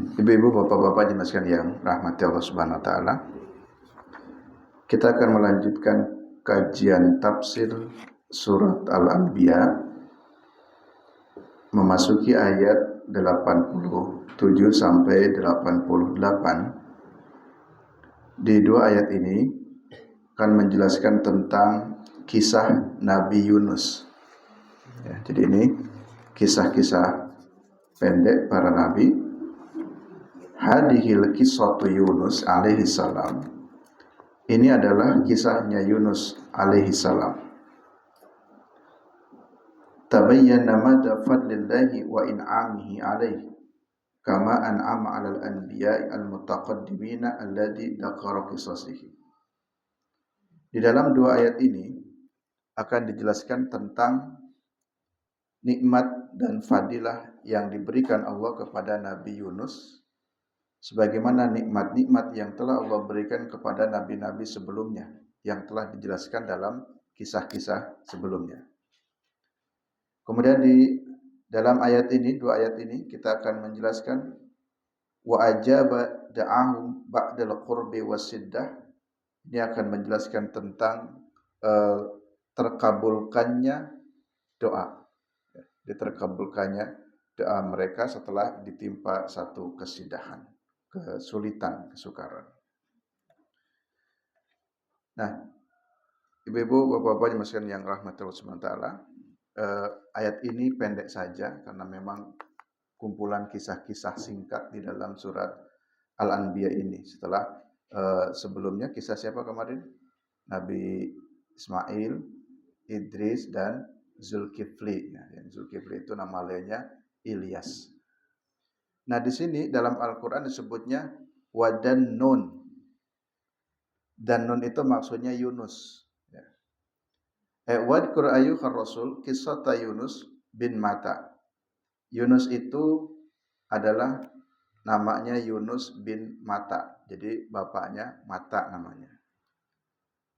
Ibu-ibu, bapak-bapak dimasukkan yang rahmati Allah Subhanahu wa taala. Kita akan melanjutkan kajian tafsir surat Al-Anbiya memasuki ayat 87 sampai 88. Di dua ayat ini akan menjelaskan tentang kisah Nabi Yunus. Ya, jadi ini kisah-kisah pendek para nabi. Hadihil qissatu Yunus alaihi salam. Ini adalah kisahnya Yunus alaihi salam. Tabayyana mada fadlillahi wa in'amihi alaihi kama an'ama 'alal anbiya'i al-mutaqaddimina alladhi dzakara qisasihi. Di dalam dua ayat ini akan dijelaskan tentang nikmat dan fadilah yang diberikan Allah kepada Nabi Yunus, sebagaimana nikmat-nikmat yang telah Allah berikan kepada nabi-nabi sebelumnya yang telah dijelaskan dalam kisah-kisah sebelumnya. Kemudian di dalam ayat ini, dua ayat ini kita akan menjelaskan wa ajaba da'ahum ba'dal qurbi wasiddah. Ini akan menjelaskan tentang terkabulkannya doa. Diterkabulkannya doa mereka setelah ditimpa satu kesidahan, kesulitan, kesukaran. Nah, ibu-ibu, bapak-bapak dimasukkan yang rahmatullah subhanahu wa ta'ala, ayat ini pendek saja karena memang kumpulan kisah-kisah singkat di dalam surat Al-Anbiya ini. Setelah sebelumnya kisah siapa kemarin? Nabi Ismail, Idris, dan Zulkifli. Nah, yang Zulkifli itu nama lainnya Ilyas. Nah, di sini dalam Al-Quran disebutnya wadan nun. Dan nun itu maksudnya Yunus. Wadkur ayyuhar rasul qissata Yunus bin Matta. Yunus itu adalah namanya Yunus bin Matta. Jadi bapaknya Matta namanya.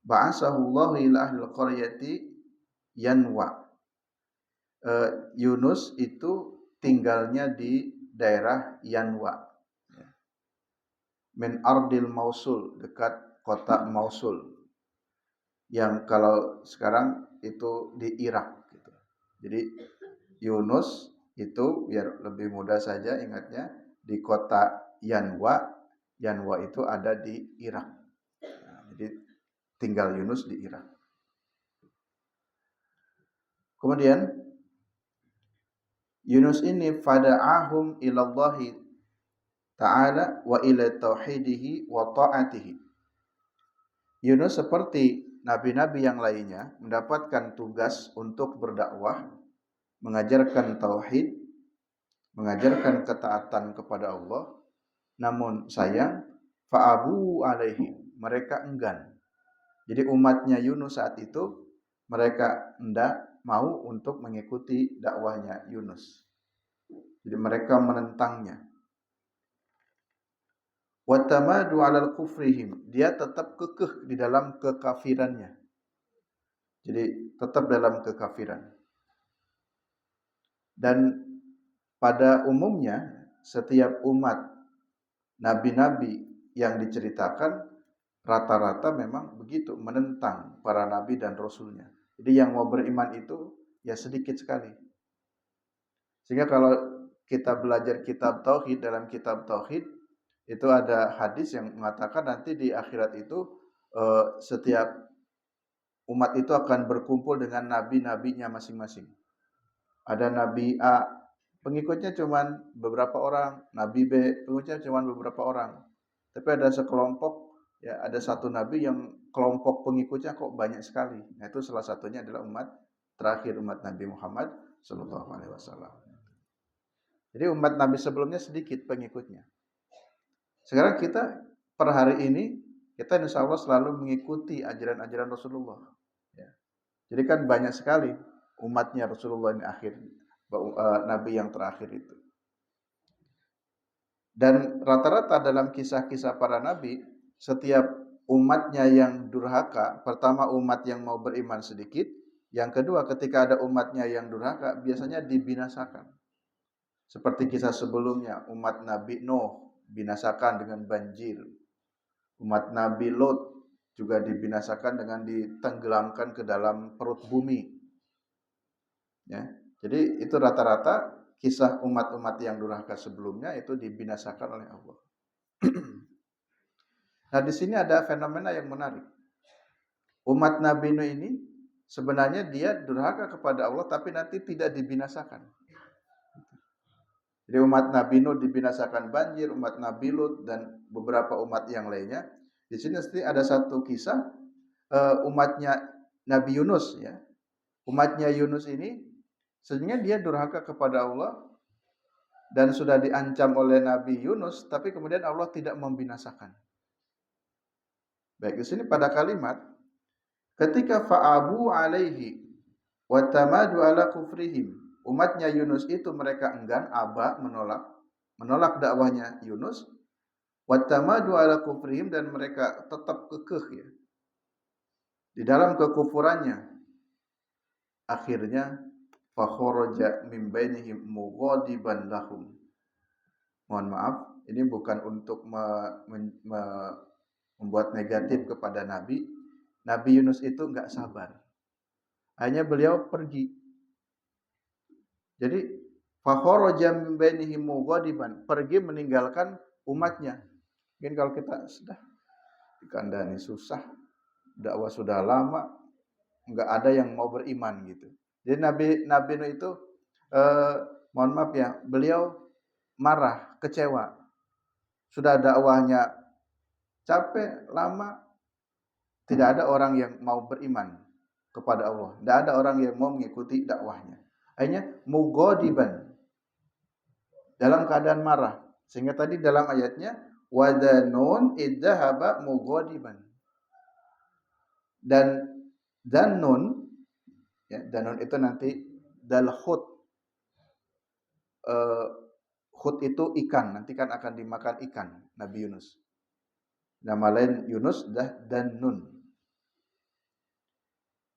Ba'asahullahu ila ahlil qaryati Yanwa. Yunus itu tinggalnya di daerah Yanwa. Min ardil Mausul, dekat kota Mausul. Yang kalau sekarang itu di Irak gitu. Jadi Yunus itu biar lebih mudah saja ingatnya di kota Yanwa. Yanwa itu ada di Irak. Nah, jadi tinggal Yunus di Irak. Kemudian Yunus ini fada'ahum ilallahi ta'ala wa ila tauhidihi wa ta'atihi. Yunus seperti nabi-nabi yang lainnya mendapatkan tugas untuk berdakwah, mengajarkan tauhid, mengajarkan ketaatan kepada Allah. Namun sayang, fa'abu alaihi, mereka enggan. Jadi umatnya Yunus saat itu mereka hendak mau untuk mengikuti dakwahnya Yunus. Jadi mereka menentangnya. Watamadu 'alal kufrihim, dia tetap kekeh di dalam kekafirannya. Jadi tetap dalam kekafiran. Dan pada umumnya setiap umat nabi-nabi yang diceritakan rata-rata memang begitu, menentang para nabi dan rasulnya. Jadi yang mau beriman itu ya sedikit sekali. Sehingga kalau kita belajar kitab tauhid, dalam kitab tauhid itu ada hadis yang mengatakan nanti di akhirat itu setiap umat itu akan berkumpul dengan nabi-nabinya masing-masing. Ada nabi A, pengikutnya cuma beberapa orang, nabi B, pengikutnya cuma beberapa orang. Tapi ada sekelompok, ya ada satu nabi yang kelompok pengikutnya kok banyak sekali. Nah, itu salah satunya adalah umat terakhir, umat Nabi Muhammad SAW. Jadi umat nabi sebelumnya sedikit pengikutnya. Sekarang kita per hari ini kita insya Allah selalu mengikuti ajaran-ajaran Rasulullah. Ya. Jadi kan banyak sekali umatnya Rasulullah ini nabi yang terakhir itu. Dan rata-rata dalam kisah-kisah para nabi, setiap umatnya yang durhaka, pertama umat yang mau beriman sedikit, yang kedua ketika ada umatnya yang durhaka biasanya dibinasakan. Seperti kisah sebelumnya, umat Nabi Nuh binasakan dengan banjir. Umat Nabi Lot juga dibinasakan dengan ditenggelamkan ke dalam perut bumi. Ya. Jadi itu rata-rata kisah umat-umat yang durhaka sebelumnya itu dibinasakan oleh Allah. Nah, di sini ada fenomena yang menarik. Umat Nabi Nuh ini sebenarnya dia durhaka kepada Allah tapi nanti tidak dibinasakan. Jadi umat Nabi Nuh dibinasakan banjir, umat Nabi Lut dan beberapa umat yang lainnya. Di sini ada satu kisah umatnya Nabi Yunus ya. Umatnya Yunus ini sebenarnya dia durhaka kepada Allah dan sudah diancam oleh Nabi Yunus, tapi kemudian Allah tidak membinasakan. Baik, di sini pada kalimat ketika fa'abu alaihi wa tamadu ala kufrihim. Umatnya Yunus itu mereka enggan, aba, menolak dakwahnya Yunus. Wa tamadu ala kufrihim, dan mereka tetap kekeh ya di dalam kekufurannya. Akhirnya fa kharaja min bainihim mughadiban lahum. Mohon maaf, ini bukan untuk membuat negatif kepada Nabi. Nabi Yunus itu enggak sabar. Hanya beliau pergi. Jadi fa kharaja min bainihim mughadiban, pergi meninggalkan umatnya. Mungkin kalau kita sudah dikandani susah, dakwah sudah lama, enggak ada yang mau beriman gitu. Jadi Nabi Nuh itu mohon maaf ya, beliau marah, kecewa. Sudah dakwahnya capek, lama, tidak ada orang yang mau beriman kepada Allah. Tidak ada orang yang mau mengikuti dakwahnya. Akhirnya mughadiban, dalam keadaan marah. Sehingga tadi dalam ayatnya wadanun idzahaba mughadiban. Dan Danun ya, Danun itu nanti dal khut. Khut itu ikan, nanti kan akan dimakan ikan Nabi Yunus. Nama lain Yunus dan Nun.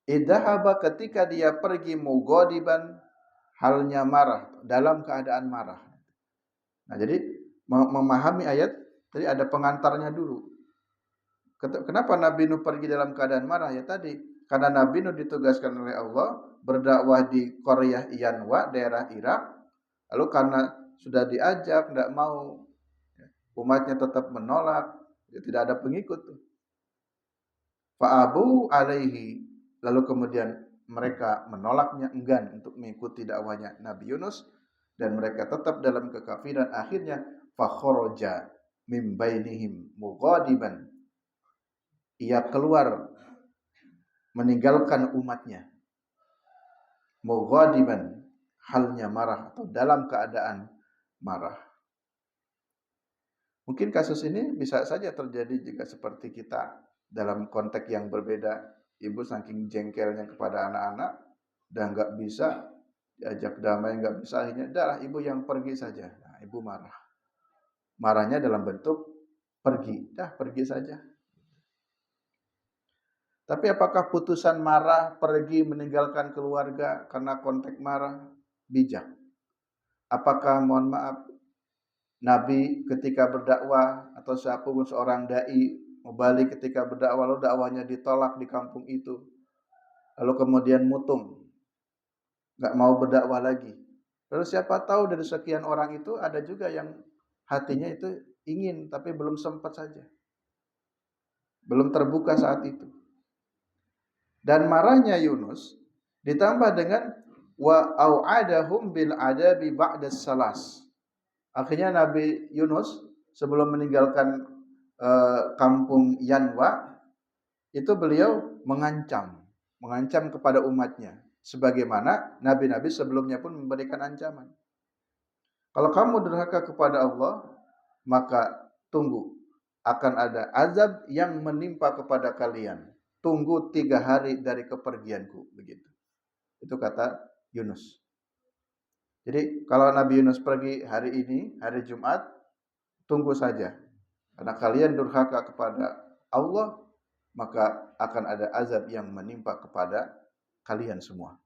Idhahaba, ketika dia pergi mughadiban, halnya marah, dalam keadaan marah. Nah, jadi memahami ayat tadi ada pengantarnya dulu. Kenapa Nabi Nuh pergi dalam keadaan marah? Ya tadi, karena Nabi Nuh ditugaskan oleh Allah berdakwah di Qaryah Yanwa, daerah Irak. Lalu karena sudah diajak, tidak mau, umatnya tetap menolak, ya tidak ada pengikut. Fa'abu alaihi, lalu kemudian mereka menolaknya, enggan untuk mengikuti dakwahnya Nabi Yunus, dan mereka tetap dalam kekafiran. Akhirnya fakharaja min bainihim mughadiban, ia keluar meninggalkan umatnya, mughadiban, halnya marah atau dalam keadaan marah. Mungkin kasus ini bisa saja terjadi jika seperti kita dalam konteks yang berbeda. Ibu saking jengkelnya kepada anak-anak dan nggak bisa diajak damai, nggak bisa, akhirnya dah ibu yang pergi saja. Nah, ibu marah. Marahnya dalam bentuk pergi, pergi saja. Tapi apakah putusan marah, pergi meninggalkan keluarga karena konteks marah bijak? Apakah, mohon maaf, Nabi ketika berdakwah atau siapapun seorang dai mubalik ketika berdakwah lalu dakwahnya ditolak di kampung itu, lalu kemudian mutung, nggak mau berdakwah lagi. Lalu siapa tahu dari sekian orang itu ada juga yang hatinya itu ingin tapi belum sempat saja, belum terbuka saat itu. Dan marahnya Yunus ditambah dengan wa au'adahum bil adabi ba'da salas. Akhirnya Nabi Yunus sebelum meninggalkan kampung Yanwa itu beliau mengancam kepada umatnya, sebagaimana nabi-nabi sebelumnya pun memberikan ancaman. Kalau kamu durhaka kepada Allah, maka tunggu, akan ada azab yang menimpa kepada kalian. Tunggu 3 hari dari kepergianku, begitu. Itu kata Yunus. Jadi kalau Nabi Yunus pergi hari ini, hari Jumat, tunggu saja. Karena kalian durhaka kepada Allah, maka akan ada azab yang menimpa kepada kalian semua.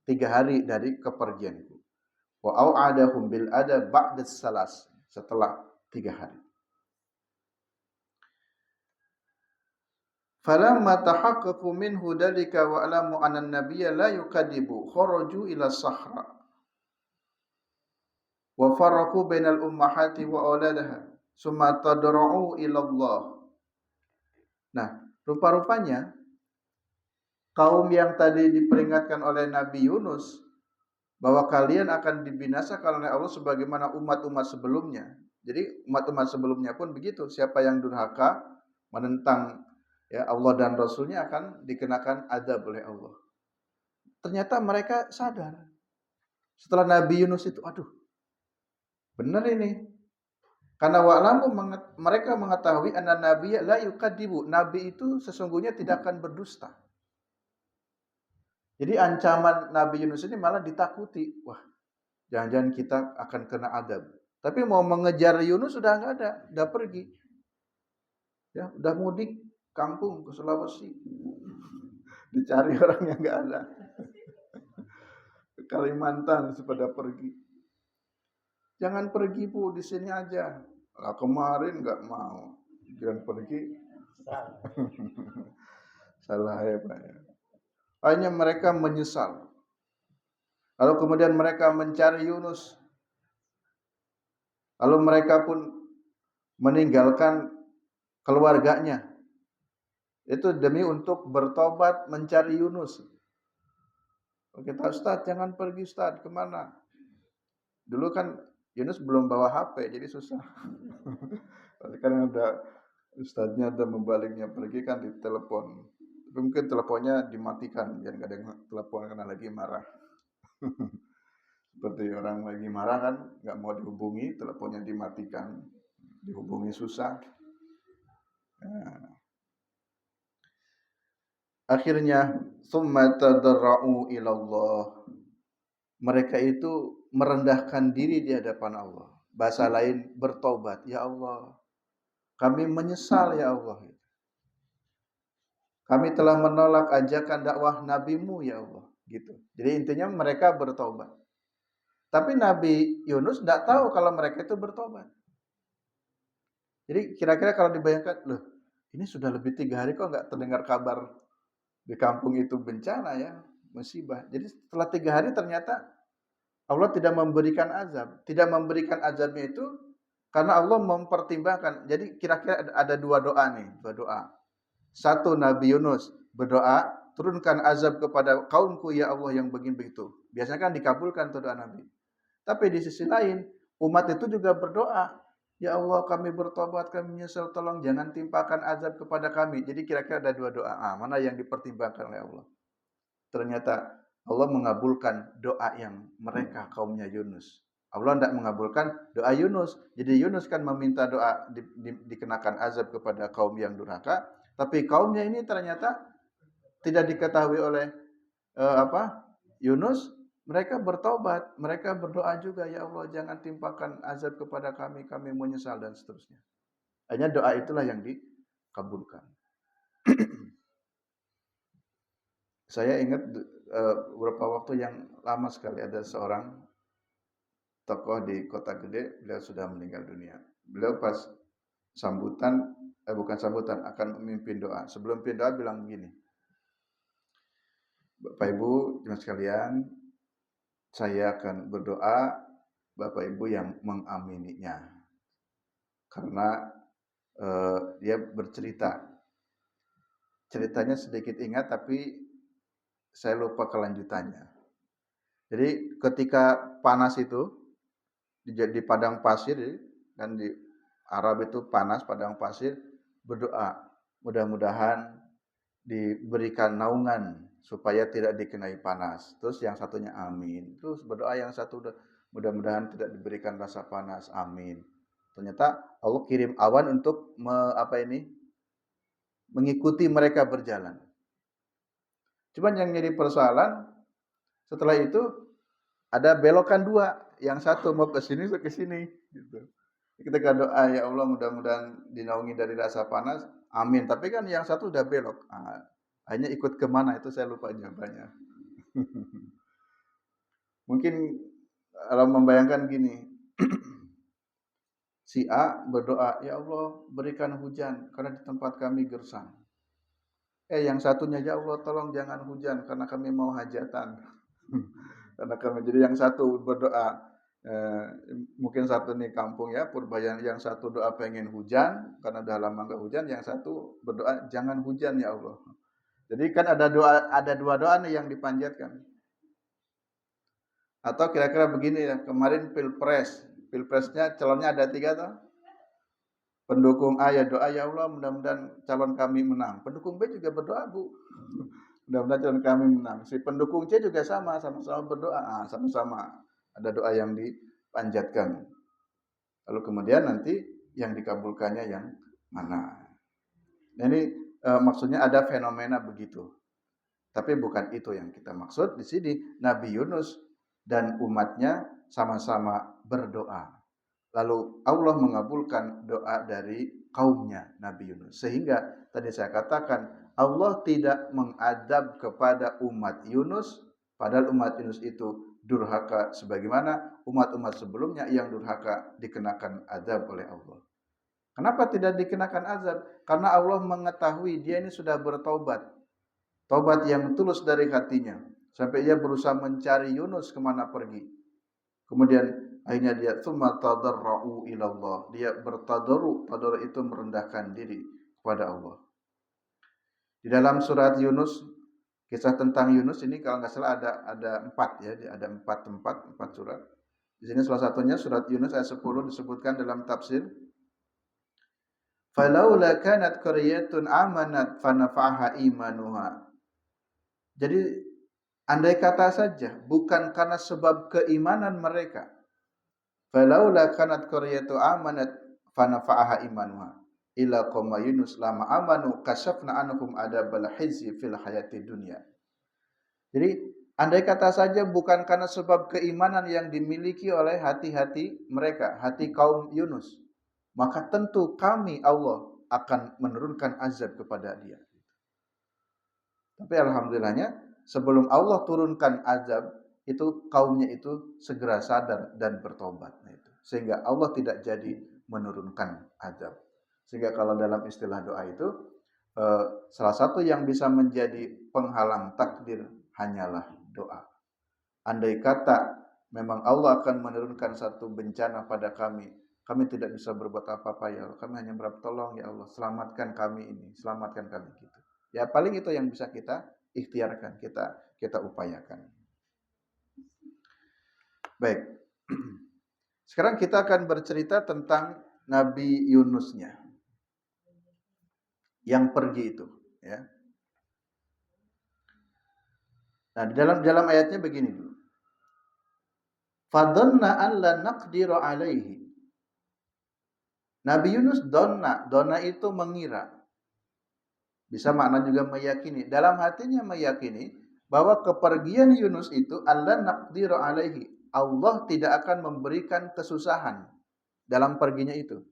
3 hari dari kepergianku. Wa au'adahum bil adab ba'da salas, setelah 3 hari. Falamma tahaqqaqu minhu dalika wa alamu anna an-nabiyya la yukadibu kharaju ila sahra wa farraqu bainal ummahati wa auladaha summa tadarra'u ila Allah. Nah, rupa-rupanya kaum yang tadi diperingatkan oleh Nabi Yunus bahwa kalian akan dibinasakan oleh Allah sebagaimana umat-umat sebelumnya. Jadi umat-umat sebelumnya pun begitu. Siapa yang durhaka menentang ya Allah dan Rasulnya akan dikenakan azab oleh Allah. Ternyata mereka sadar. Setelah Nabi Yunus itu, aduh, benar ini. Karena wa'lamu mereka mengetahui anna nabiyya la yukadzibu. Nabi itu sesungguhnya tidak akan berdusta. Jadi ancaman Nabi Yunus ini malah ditakuti. Wah, jangan-jangan kita akan kena adab. Tapi mau mengejar Yunus sudah enggak ada, udah pergi. Ya, udah mudik kampung ke Sulawesi. Dicari orang yang enggak ada. Ke Kalimantan pada pergi. Jangan pergi Bu, di sini aja. Lah kemarin enggak mau. Jangan pergi. Salah ya Pak ya. Hanya mereka menyesal. Lalu kemudian mereka mencari Yunus. Lalu mereka pun meninggalkan keluarganya. Itu demi untuk bertobat mencari Yunus. Kita Ustaz, jangan pergi Ustaz, kemana? Dulu kan Yunus belum bawa HP, jadi susah. Karena ada Ustaznya ada membaliknya pergi kan ditelepon. Tapi mungkin teleponnya dimatikan, biar nggak ada yang telepon karena lagi marah. Seperti orang lagi marah kan, nggak mau dihubungi, teleponnya dimatikan, dihubungi susah. Nah. Akhirnya, summa tadarra'u ilallah. Mereka itu merendahkan diri di hadapan Allah. Bahasa lain bertobat, ya Allah, kami menyesal ya Allah. Kami telah menolak ajakan dakwah Nabi-Mu ya Allah. Gitu. Jadi intinya mereka bertobat. Tapi Nabi Yunus tidak tahu kalau mereka itu bertobat. Jadi kira-kira kalau dibayangkan, loh ini sudah lebih 3 hari kok nggak terdengar kabar di kampung itu bencana ya, musibah. Jadi setelah 3 hari ternyata Allah tidak memberikan azab. Tidak memberikan azabnya itu karena Allah mempertimbangkan. Jadi kira-kira ada 2 doa nih, 2 doa. Satu, Nabi Yunus berdoa, turunkan azab kepada kaumku ya Allah yang begini begitu. Biasanya kan dikabulkan tuh doa Nabi. Tapi di sisi lain, umat itu juga berdoa, ya Allah kami bertobat, kami menyesal, tolong jangan timpakan azab kepada kami. Jadi kira-kira ada 2 doa. Mana yang dipertimbangkan oleh Allah? Ternyata Allah mengabulkan doa yang mereka kaumnya Yunus. Allah tidak mengabulkan doa Yunus. Jadi Yunus kan meminta doa dikenakan azab kepada kaum yang durhaka. Tapi kaumnya ini ternyata tidak diketahui oleh Yunus. Mereka bertobat, mereka berdoa juga, ya Allah jangan timpakan azab kepada kami, kami menyesal dan seterusnya. Hanya doa itulah yang dikabulkan. Saya ingat beberapa waktu yang lama sekali ada seorang tokoh di kota gede, beliau sudah meninggal dunia. Beliau pas sambutan, bukan sambutan, akan memimpin doa. Sebelum memimpin doa bilang begini, Bapak Ibu jemaat sekalian, saya akan berdoa, Bapak Ibu yang mengamininya. Karena dia bercerita. Ceritanya sedikit ingat tapi saya lupa kelanjutannya. Jadi ketika panas itu di padang pasir kan di Arab itu panas padang pasir, berdoa mudah-mudahan diberikan naungan supaya tidak dikenai panas. Terus yang satunya amin. Terus berdoa yang satu mudah-mudahan tidak diberikan rasa panas. Amin. Ternyata Allah kirim awan untuk mengikuti mereka berjalan. Cuman yang jadi persoalan setelah itu ada belokan 2, yang satu mau ke sini ke sini gitu. Ketika doa ya Allah mudah-mudahan dinaungi dari rasa panas, amin. Tapi kan yang satu udah belok. Hanya ikut kemana itu saya lupa jawabannya. Mungkin Kalau membayangkan gini, si A berdoa, "Ya Allah, berikan hujan karena di tempat kami gersang." Yang satunya, "Ya Allah, tolong jangan hujan karena kami mau hajatan." Karena kami jadi yang satu berdoa, eh, mungkin satu nih kampung ya, Purbayan, yang satu doa pengen hujan karena udah lama nggak hujan, yang satu berdoa jangan hujan ya Allah. Jadi kan ada dua doa nih yang dipanjatkan. Atau kira-kira begini ya, kemarin pilpresnya calonnya ada 3 tuh. Pendukung A ya doa, "Ya Allah mudah-mudahan calon kami menang." Pendukung B juga berdoa, Bu. Mudah-mudahan calon kami menang. Si pendukung C juga sama-sama berdoa. Sama-sama ada doa yang dipanjatkan. Lalu kemudian nanti yang dikabulkannya yang mana. Nah, ini maksudnya ada fenomena begitu. Tapi bukan itu yang kita maksud di sini. Nabi Yunus dan umatnya sama-sama berdoa. Lalu Allah mengabulkan doa dari kaumnya Nabi Yunus. Sehingga tadi saya katakan Allah tidak mengadab kepada umat Yunus, padahal umat Yunus itu durhaka sebagaimana umat-umat sebelumnya yang durhaka dikenakan azab oleh Allah. Kenapa tidak dikenakan azab? Karena Allah mengetahui dia ini sudah bertaubat. Taubat yang tulus dari hatinya. Sampai ia berusaha mencari Yunus kemana pergi. Kemudian akhirnya dia tsumma tadarra'u ilallah. Dia bertadarru. Tadarru itu merendahkan diri kepada Allah. Di dalam surat Yunus, kisah tentang Yunus ini kalau nggak salah ada 4 ya, ada 4 tempat, 4 surat. Di sini salah satunya surat Yunus ayat 10 disebutkan dalam tafsir, "Falaula kanat qaryatun amanat fanafa'aha imanuha." Jadi andai kata saja bukan karena sebab keimanan mereka, falaula kanat qaryatu amanat fanafa'aha imanuha illa qauma Yunus lama amanu kasyafna anhum adabal khizy fil hayati dunya. Jadi andai kata saja bukan karena sebab keimanan yang dimiliki oleh hati-hati mereka, hati kaum Yunus, maka tentu kami Allah akan menurunkan azab kepada dia. Tapi alhamdulillahnya sebelum Allah turunkan azab, itu kaumnya itu segera sadar dan bertobat. Nah, itu. Sehingga Allah tidak jadi menurunkan azab. Sehingga kalau dalam istilah doa itu, salah satu yang bisa menjadi penghalang takdir hanyalah doa. Andai kata memang Allah akan menurunkan satu bencana pada kami, kami tidak bisa berbuat apa-apa ya Allah. Kami hanya berdoa, tolong ya Allah, selamatkan kami ini, selamatkan kami gitu. Ya paling itu yang bisa kita ikhtiarkan, kita upayakan. Baik. Sekarang kita akan bercerita tentang Nabi Yunusnya yang pergi itu, ya. Nah, di dalam ayatnya begini dulu. Fadhanna an la naqdiru alaihi. Nabi Yunus donna itu mengira. Bisa makna juga meyakini. Dalam hatinya meyakini bahwa kepergian Yunus itu alla naqdiru alaihi. Allah tidak akan memberikan kesusahan dalam perginya itu.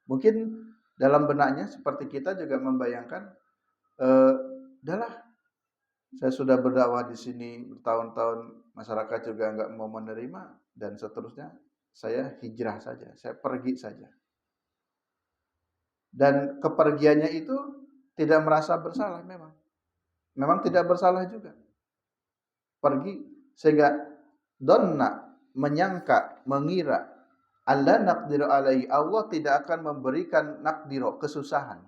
Mungkin dalam benaknya seperti kita juga membayangkan, udahlah, saya sudah berdakwah di sini bertahun-tahun, masyarakat juga enggak mau menerima dan seterusnya, saya hijrah saja, saya pergi saja. Dan kepergiannya itu tidak merasa bersalah memang. Memang tidak bersalah juga. Pergi sehingga donna menyangka, mengira alla naqdiru alaihi, Allah tidak akan memberikan naqdiro kesusahan,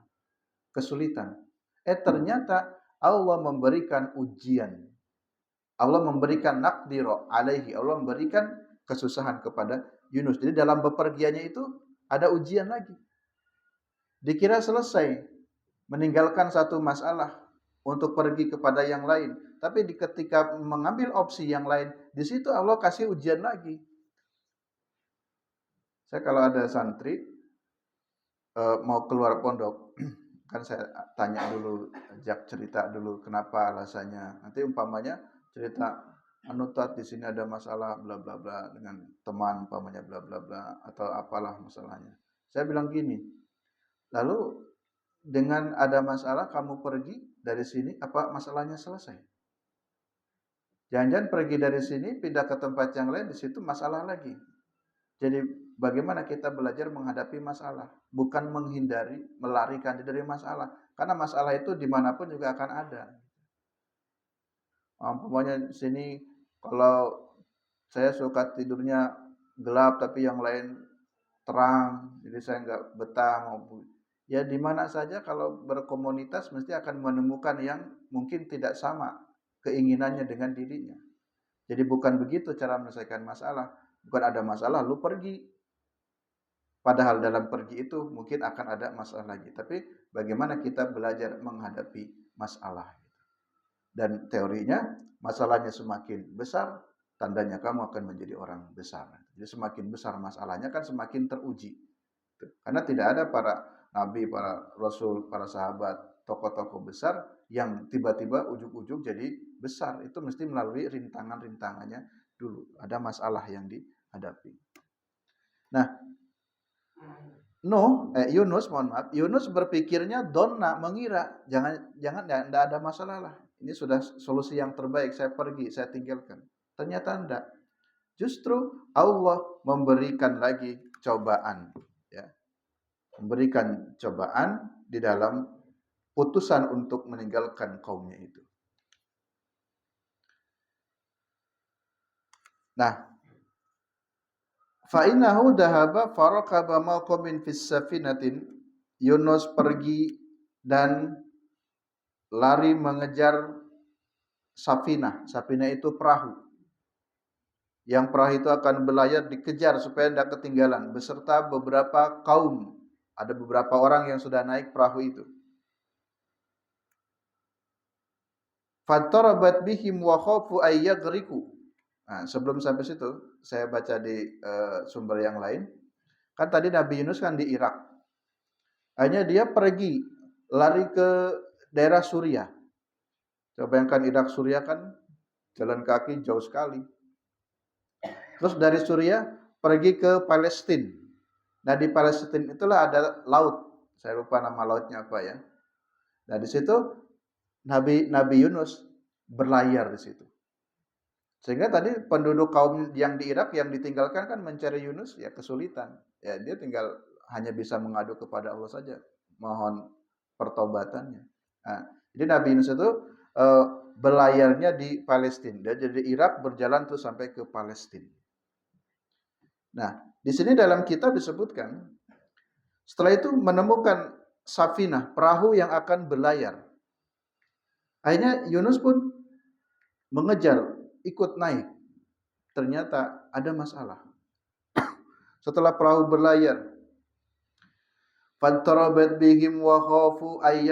kesulitan. Ternyata Allah memberikan ujian. Allah memberikan naqdiro alaihi, Allah memberikan kesusahan kepada Yunus. Jadi dalam bepergiannya itu ada ujian lagi. Dikira selesai meninggalkan satu masalah untuk pergi kepada yang lain, tapi ketika mengambil opsi yang lain, di situ Allah kasih ujian lagi. Saya kalau ada santri mau keluar pondok, kan saya tanya dulu, ajak cerita dulu kenapa alasannya. Nanti umpamanya cerita, anutat di sini ada masalah bla bla bla dengan teman umpamanya bla bla bla atau apalah masalahnya. Saya bilang gini, lalu dengan ada masalah kamu pergi dari sini, apa masalahnya selesai? Jangan-jangan pergi dari sini pindah ke tempat yang lain, di situ masalah lagi. Jadi bagaimana kita belajar menghadapi masalah, bukan menghindari, melarikan diri dari masalah. Karena masalah itu dimanapun juga akan ada. Umpamanya di sini kalau saya suka tidurnya gelap tapi yang lain terang, jadi saya nggak betah mau. Ya di mana saja kalau berkomunitas mesti akan menemukan yang mungkin tidak sama keinginannya dengan dirinya. Jadi bukan begitu cara menyelesaikan masalah. Bukan ada masalah lu pergi. Padahal dalam pergi itu mungkin akan ada masalah lagi. Tapi bagaimana kita belajar menghadapi masalah. Dan teorinya masalahnya semakin besar, tandanya kamu akan menjadi orang besar. Jadi semakin besar masalahnya kan semakin teruji. Karena tidak ada para nabi, para rasul, para sahabat, tokoh-tokoh besar yang tiba-tiba ujug-ujug jadi besar. Itu mesti melalui rintangan-rintangannya dulu. Ada masalah yang dihadapi. Nah, Yunus, mohon maaf, Yunus berpikirnya donna, mengira, jangan enggak ada masalah lah. Ini sudah solusi yang terbaik, saya pergi, saya tinggalkan. Ternyata enggak. Justru Allah memberikan lagi cobaan, ya. Memberikan cobaan di dalam putusan untuk meninggalkan kaumnya itu. Nah, fa innahu dhahaba farakaba maqamin fis safinatin. Yunus pergi dan lari mengejar safinah. Safinah itu perahu. Yang perahu itu akan berlayar, dikejar supaya tidak ketinggalan beserta beberapa kaum. Ada beberapa orang yang sudah naik perahu itu. Fattarabat bihim wa khafu ay yaghriqu. Nah, sebelum sampai situ, saya baca di sumber yang lain. Kan tadi Nabi Yunus kan di Irak. Hanya dia pergi lari ke daerah Suriah. Coba bayangkan Irak Suriah kan jalan kaki jauh sekali. Terus dari Suriah pergi ke Palestina. Nah di Palestina itulah ada laut. Saya lupa nama lautnya apa ya. Nah di situ Nabi Yunus berlayar di situ. Sehingga tadi penduduk kaum yang di Irak yang ditinggalkan kan mencari Yunus ya kesulitan. Ya dia tinggal hanya bisa mengadu kepada Allah saja, mohon pertobatannya. Nah, jadi Nabi Yunus itu berlayarnya di Palestina. Dia dari Irak berjalan terus sampai ke Palestina. Nah, di sini dalam kitab disebutkan setelah itu menemukan safinah, perahu yang akan berlayar. Akhirnya Yunus pun mengejar, ikut naik. Ternyata ada masalah. Setelah perahu berlayar, fantarabat bihim wa khafu ay